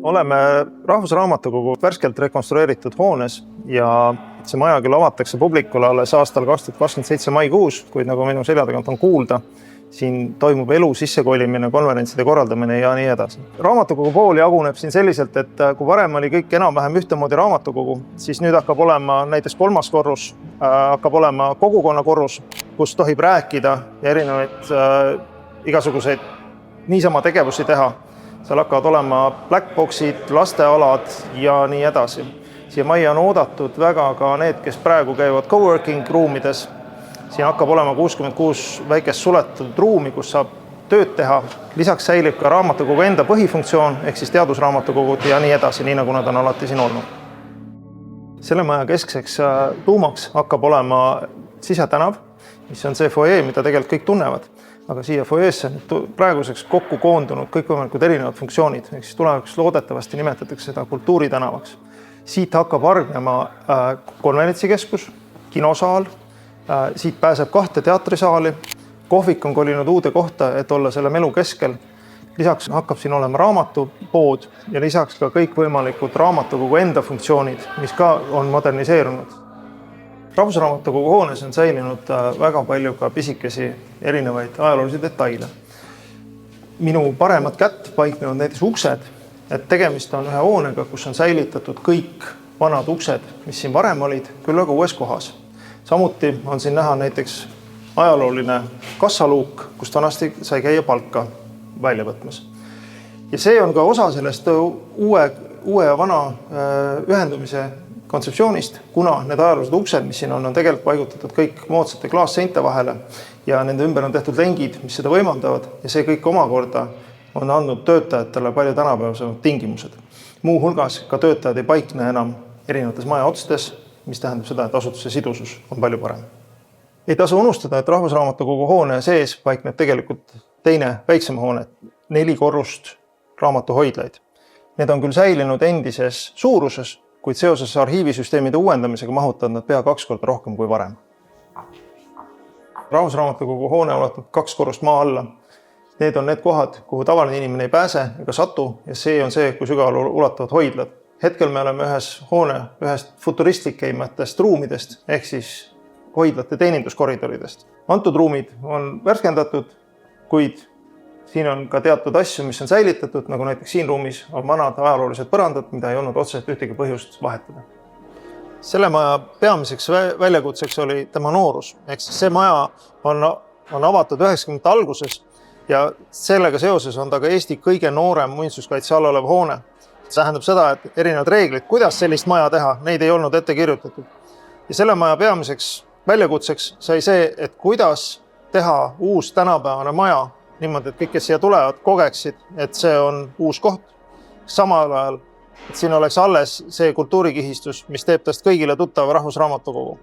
Oleme Rahvusraamatukogu värskelt rekonstrueeritud hoones ja see maja küll avatakse publikule alles aastal 2027 maikuus, kuid nagu minu selja tagant on kuulda, siin toimub elu sissekolimine, konverentside korraldamine ja nii edasi. Raamatukogu pool jaguneb siin selliselt, et kui varem oli kõik enam-vähem ühtemoodi raamatukogu, siis nüüd hakkab olema näiteks 3. korrus, hakkab olema kogukonnakorrus, kus tohib rääkida ja erinevaid igasuguseid niisama tegevusi teha. Seal hakkavad olema blackboxid, lastealad ja nii edasi. Siia majja on oodatud väga ka need, kes praegu käivad coworking ruumides. Siin hakkab olema 66 väikest suletud ruumi, kus saab tööd teha. Lisaks säilib ka raamatukogu enda põhifunktsioon, ehk siis teadusraamatukogud ja nii edasi, nii nagu nad on alati siin olnud. Selle maja keskseks tuumaks hakkab olema sisetänav, mis on see foyer, mida tegelikult kõik tunnevad. Aga siia foyeesse on praeguseks kokku koondunud kõikvõimalikud erinevad funktsioonid, ehk siis tulevikus loodetavasti nimetatakse seda kultuuritänavaks. Siit hakkab hargnema konverentsikeskus, kinosaal, siit pääseb 2 teatrisaali, kohvik on kolinud uude kohta, et olla selle melu keskel. Lisaks hakkab siin olema raamatupood ja lisaks ka kõikvõimalikud raamatukogu enda funktsioonid, mis ka on moderniseerunud. Rahvusraamatukogu hoones on säilinud väga palju ka pisikesi erinevaid ajaloolisi detaile. Minu paremat kätt paiknevad näiteks uksed, et tegemist on ühe hoonega, kus on säilitatud kõik vanad uksed, mis siin varem olid, küll aga uues kohas. Samuti on siin näha näiteks ajalooline kassaluuk, kust vanasti sai käia palka välja võtmas. Ja see on ka osa sellest uue ja vana ühendumise kontseptsioonist, kuna need ajaloolised uksed, mis siin on tegelikult paigutatud kõik moodsate klaasseinte vahele ja nende ümber on tehtud lengid, mis seda võimaldavad ja see kõik omakorda on andnud töötajatele palju tänapäevasemad tingimused. Muu hulgas ka töötajad ei paikne enam erinevates maja otsades, mis tähendab seda, et asutuse sidusus on palju parem. Ei tasu unustada, et Rahvusraamatukogu hoone sees paikneb tegelikult teine väiksem hoone, 4 korrust raamatuhoidlaid. Need on küll säilinud endises suuruses, kuid seoses arhiivisüsteemide uuendamisega mahutavad nad pea 2 korda rohkem kui varem. Rahvusraamatukogu hoone ulatub 2 korrust maa alla. Need on need kohad, kuhu tavaline inimene ei pääse ega satu ja see on see, kui sügavale ulatuvad hoidlad. Hetkel me oleme ühest futuristlikematest ruumidest ehk siis hoidlate teeninduskoridoridest. Antud ruumid on värskendatud, kuid siin on ka teatud asju, mis on säilitatud, nagu näiteks siin ruumis on vanad ajaloolised põrandad, mida ei olnud otseselt ühtegi põhjust vahetada. Selle maja peamiseks väljakutseks oli tema noorus. Ehk see maja on avatud 90. alguses ja sellega seoses on ta ka Eesti kõige noorem muinsuskaitse all olev hoone. See tähendab seda, et erinevad reeglid, kuidas sellist maja teha, neid ei olnud ette kirjutatud. Ja selle maja peamiseks väljakutseks sai see, et kuidas teha uus tänapäevane maja, niimoodi, et kõik, kes siia tulevad, kogeksid, et see on uus koht. Samal ajal, et siin oleks alles see kultuurikihistus, mis teeb tast kõigile tuttava Rahvusraamatukogu.